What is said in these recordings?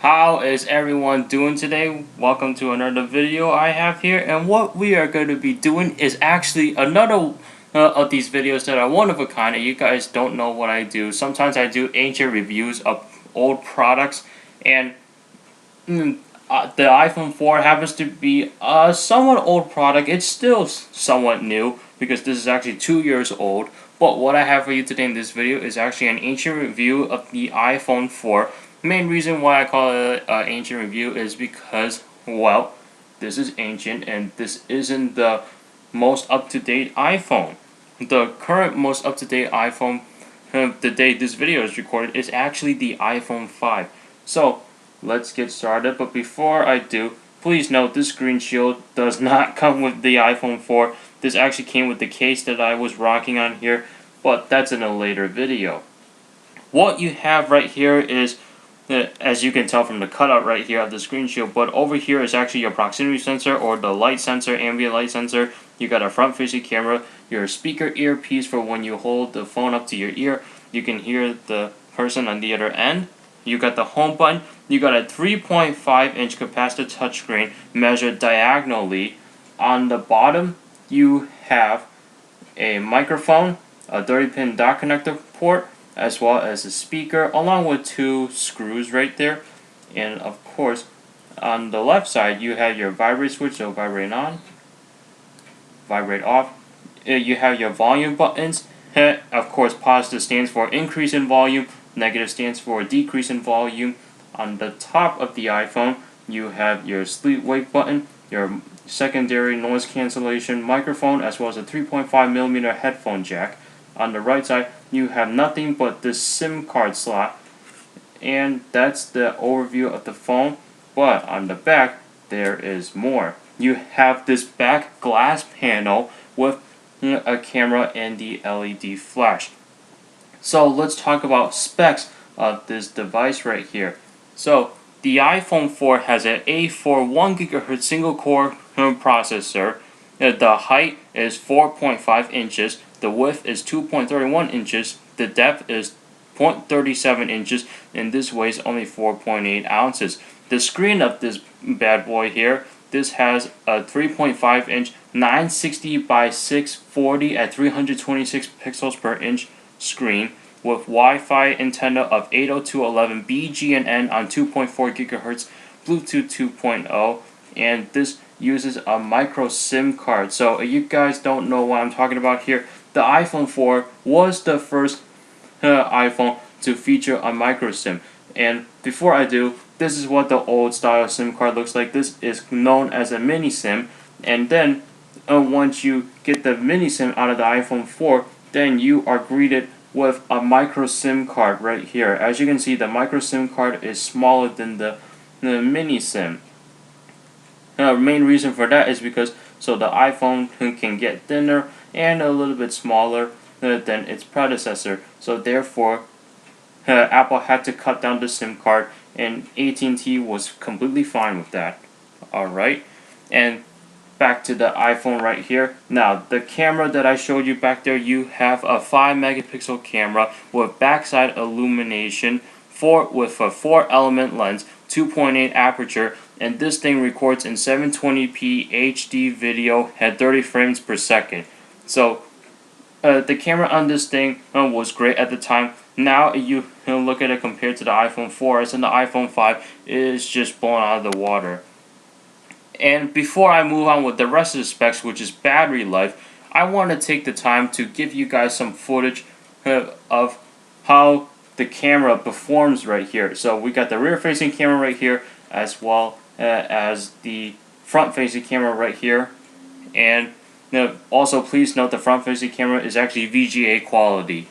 How is everyone doing today? Welcome to another video I have here, and what we are going to be doing is actually another of these videos that are one of a kind, and you guys don't know what I do. Sometimes I do ancient reviews of old products, and the iPhone 4 happens to be a somewhat old product. It's still somewhat new because this is actually 2 years old. But what I have for you today in this video is actually an ancient review of the iPhone 4. The main reason why I call it an ancient review is because, well, this is ancient and this isn't the most up-to-date iPhone. The current most up-to-date iPhone, the day this video is recorded, is actually the iPhone 5. So, let's get started. But before I do, please note this screen shield does not come with the iPhone 4. This actually came with the case that I was rocking on here, but that's in a later video. What you have right here is, as you can tell from the cutout right here of the screen shield, but over here is actually your proximity sensor or the light sensor, ambient light sensor. You got a front facing camera, your speaker earpiece for when you hold the phone up to your ear. You can hear the person on the other end. You got the home button. You got a 3.5-inch capacitive touchscreen measured diagonally. On the bottom, you have a microphone, a 30-pin dock connector port, as well as a speaker, along with two screws right there. And of course, on the left side, you have your vibrate switch, so vibrate on, vibrate off. You have your volume buttons. Of course, positive stands for increase in volume, negative stands for decrease in volume. On the top of the iPhone, you have your sleep wake button, your secondary noise cancellation microphone, as well as a 3.5mm headphone jack. On the right side, you have nothing but this SIM card slot, and that's the overview of the phone. But on the back, there is more. You have this back glass panel with a camera and the LED flash. So let's talk about specs of this device right here. So the iPhone 4 has an A4 1GHz single core processor. The height is 4.5 inches, the width is 2.31 inches, the depth is 0.37 inches, and this weighs only 4.8 ounces. The screen of this bad boy here, this has a 3.5-inch 960 by 640 at 326 pixels per inch screen with Wi-Fi antenna of 802.11b GNN on 2.4 GHz, Bluetooth 2.0, and this uses a micro SIM card. So you guys don't know what I'm talking about here. The iPhone 4 was the first iPhone to feature a micro SIM. And before I do, this is what the old style SIM card looks like. This is known as a mini SIM. And then once you get the mini SIM out of the iPhone 4, then you are greeted with a micro SIM card right here. As you can see, the micro SIM card is smaller than the mini SIM. Now, the main reason for that is because so the iPhone can get thinner and a little bit smaller than its predecessor. So therefore, Apple had to cut down the SIM card, and AT&T was completely fine with that. Alright, and back to the iPhone right here. Now, the camera that I showed you back there, you have a 5-megapixel camera with backside illumination, with a 4-element lens, 2.8 aperture, and this thing records in 720p HD video at 30 frames per second. So, the camera on this thing was great at the time. Now you look at it compared to the iPhone 4s, and the iPhone 5 is just blown out of the water. And before I move on with the rest of the specs, which is battery life, I want to take the time to give you guys some footage of how the camera performs right here. So we got the rear-facing camera right here, as well as the front-facing camera right here. And also, please note the front-facing camera is actually VGA quality.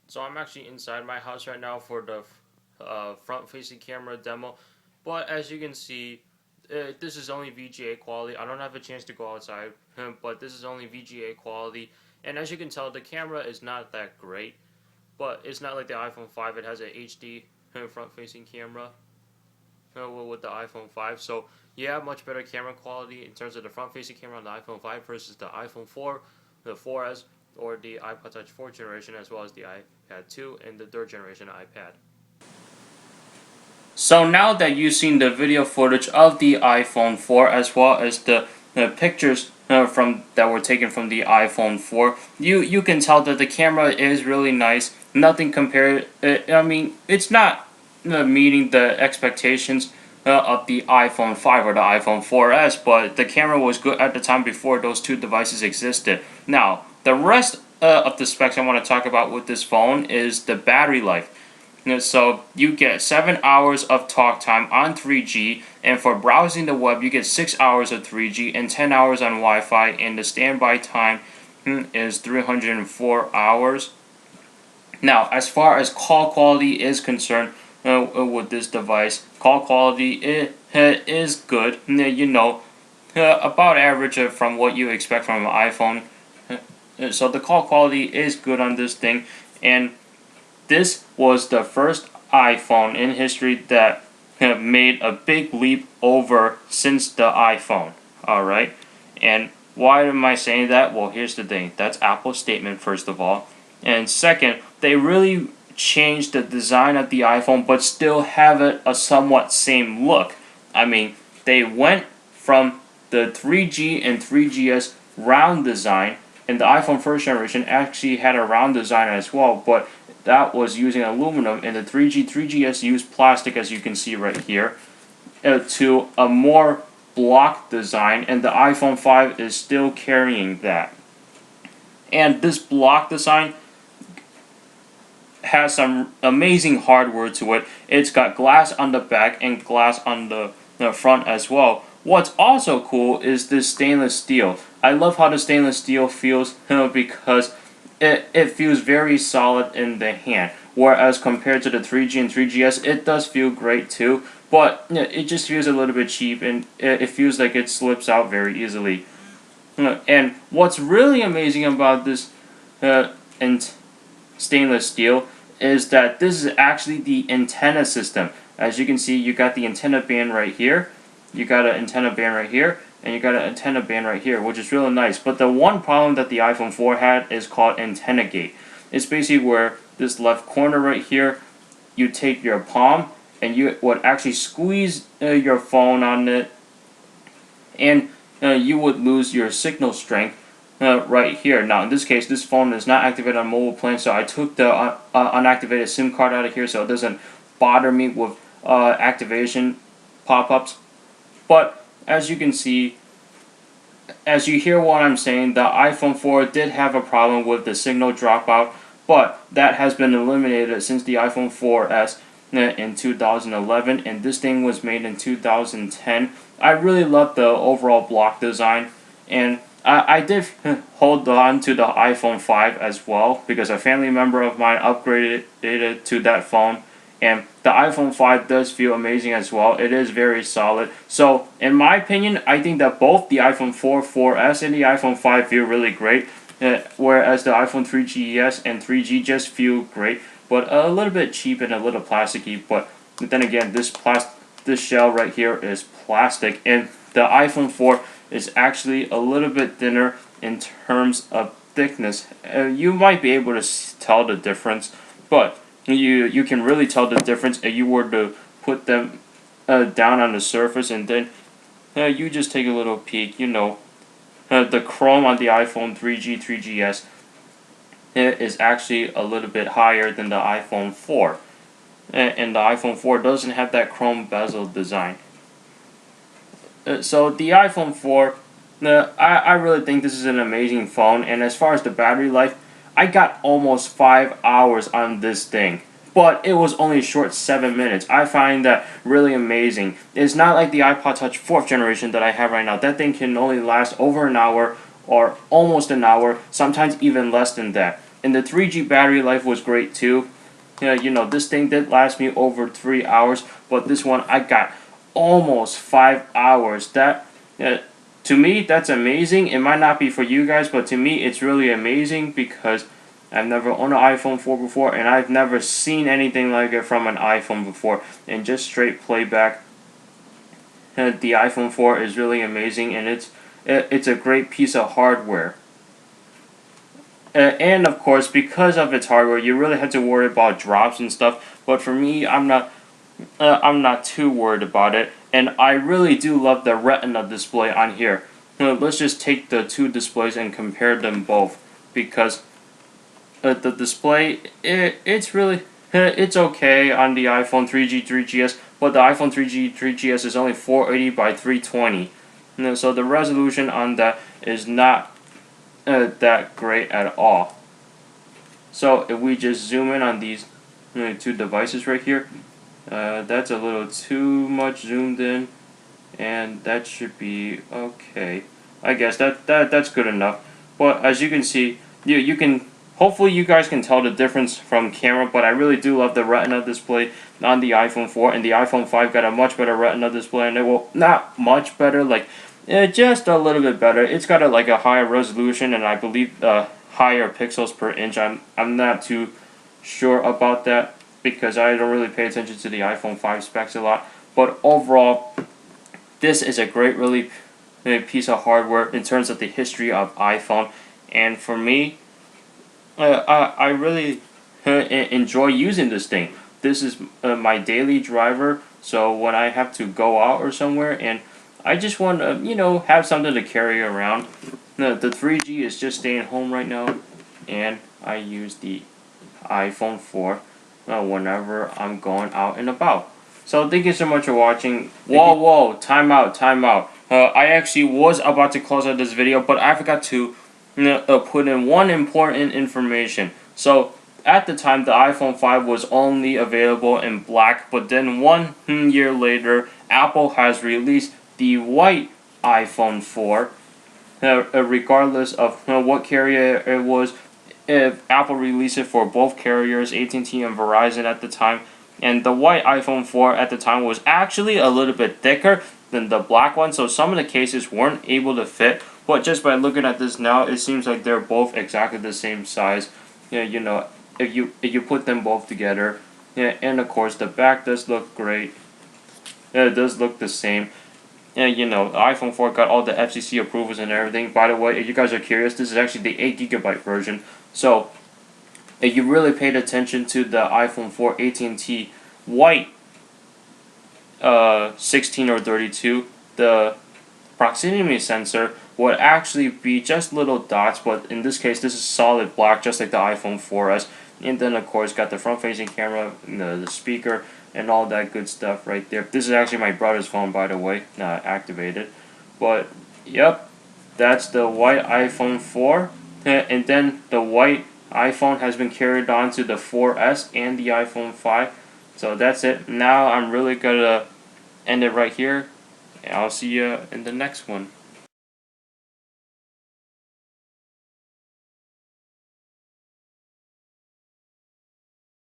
So I'm actually inside my house right now for the front-facing camera demo. But as you can see, this is only VGA quality. I don't have a chance to go outside, but this is only VGA quality. And as you can tell, the camera is not that great. But it's not like the iPhone 5. It has an HD front-facing camera with the iPhone 5. So you have much better camera quality in terms of the front-facing camera on the iPhone 5 versus the iPhone 4, the 4S, or the iPod Touch 4th generation, as well as the iPad 2 and the 3rd generation iPad. So now that you've seen the video footage of the iPhone 4 as well as the pictures from that were taken from the iPhone 4, you can tell that the camera is really nice. Nothing compared. I mean, it's not meeting the expectations of the iPhone 5 or the iPhone 4S, but the camera was good at the time before those two devices existed. Now, the rest of the specs I want to talk about with this phone is the battery life. So you get 7 hours of talk time on 3G, and for browsing the web you get 6 hours of 3G and 10 hours on Wi-Fi, and the standby time is 304 hours. Now, as far as call quality is concerned with this device, call quality is good, about average from what you expect from an iPhone. So the call quality is good on this thing, and this was the first iPhone in history that made a big leap over since the iPhone. Alright? And why am I saying that? Well, here's the thing. That's Apple's statement, first of all. And second, they really changed the design of the iPhone but still have it a somewhat same look. I mean, they went from the 3G and 3GS round design, and the iPhone first generation actually had a round design as well, but that was using aluminum, and the 3G, 3GS used plastic, as you can see right here, to a more block design, and the iPhone 5 is still carrying that. And this block design has some amazing hardware to it. It's got glass on the back and glass on the front as well. What's also cool is this stainless steel. I love how the stainless steel feels because it feels very solid in the hand. Whereas compared to the 3G and 3GS, it does feel great too, but it just feels a little bit cheap, and it feels like it slips out very easily. And what's really amazing about this and stainless steel is that this is actually the antenna system. As you can see, you got the antenna band right here, you got an antenna band right here, and you got an antenna band right here, which is really nice. But the one problem that the iPhone 4 had is called antenna gate. It's basically where this left corner right here, you take your palm and you would actually squeeze your phone on it, and you would lose your signal strength right here. Now in this case, this phone is not activated on mobile plan, so I took the unactivated SIM card out of here so it doesn't bother me with activation pop-ups. But as you can see, as you hear what I'm saying, the iPhone 4 did have a problem with the signal dropout, but that has been eliminated since the iPhone 4S in 2011, and this thing was made in 2010. I really love the overall block design, and I did hold on to the iPhone 5 as well because a family member of mine upgraded it to that phone, and the iPhone 5 does feel amazing as well. It is very solid. So, in my opinion, I think that both the iPhone 4, 4S, and the iPhone 5 feel really great, whereas the iPhone 3GS and 3G just feel great, but a little bit cheap and a little plasticky. But then again, this shell right here is plastic, and the iPhone 4 is actually a little bit thinner in terms of thickness. You might be able to tell the difference, but you can really tell the difference if you were to put them down on the surface, and then you just take a little peek. The chrome on the iPhone 3G, 3GS is actually a little bit higher than the iPhone 4. And the iPhone 4 doesn't have that chrome bezel design. So the iPhone 4, I really think this is an amazing phone. And as far as the battery life, I got almost 5 hours on this thing, but it was only a short 7 minutes. I find that really amazing. It's not like the iPod Touch 4th generation that I have right now. That thing can only last over an hour or almost an hour, sometimes even less than that. And the 3G battery life was great too. You know, this thing did last me over 3 hours, but this one I got almost 5 hours. That to me, that's amazing. It might not be for you guys, but to me it's really amazing because I've never owned an iPhone 4 before, and I've never seen anything like it from an iPhone before. And just straight playback, the iPhone 4 is really amazing, and it's a great piece of hardware. And of course, because of its hardware, you really have to worry about drops and stuff. But for me, I'm not too worried about it, and I really do love the Retina display on here. Let's just take the two displays and compare them both, because the display it's really it's okay on the iPhone 3G 3GS, but the iPhone 3G 3GS is only 480 by 320. So the resolution on that is not that great at all. So if we just zoom in on these two devices right here, that's a little too much zoomed in, and that should be okay. I guess that's good enough. But as you can see, you can hopefully you guys can tell the difference from camera. But I really do love the Retina display on the iPhone 4, and the iPhone 5 got a much better Retina display, and it will not much better, like just a little bit better. It's got a higher resolution, and I believe higher pixels per inch. I'm not too sure about that because I don't really pay attention to the iPhone 5 specs a lot. But overall, this is a great, really piece of hardware in terms of the history of iPhone. And for me, I really enjoy using this thing. This is my daily driver. So when I have to go out or somewhere, and I just want to, have something to carry around. The 3G is just staying home right now, and I use the iPhone 4 whenever I'm going out and about. So thank you so much for watching. Whoa, time out. I actually was about to close out this video, but I forgot to put in one important information. So at the time, the iPhone 5 was only available in black, but then 1 year later, Apple has released the white iPhone 4. Regardless of what carrier it was, if Apple released it for both carriers, AT&T and Verizon at the time, and the white iPhone 4 at the time was actually a little bit thicker than the black one, so some of the cases weren't able to fit. But just by looking at this now, it seems like they're both exactly the same size. If you put them both together, and of course the back does look great. It does look the same. And the iPhone 4 got all the FCC approvals and everything. By the way, if you guys are curious, this is actually the 8GB version. So, if you really paid attention to the iPhone 4 AT&T white 16 or 32, the proximity sensor would actually be just little dots, but in this case, this is solid black, just like the iPhone 4S. And then, of course, got the front-facing camera, the speaker, and all that good stuff right there. This is actually my brother's phone, by the way, activated. But, yep, that's the white iPhone 4. And then the white iPhone has been carried on to the 4S and the iPhone 5. So that's it. Now I'm really going to end it right here. And I'll see you in the next one.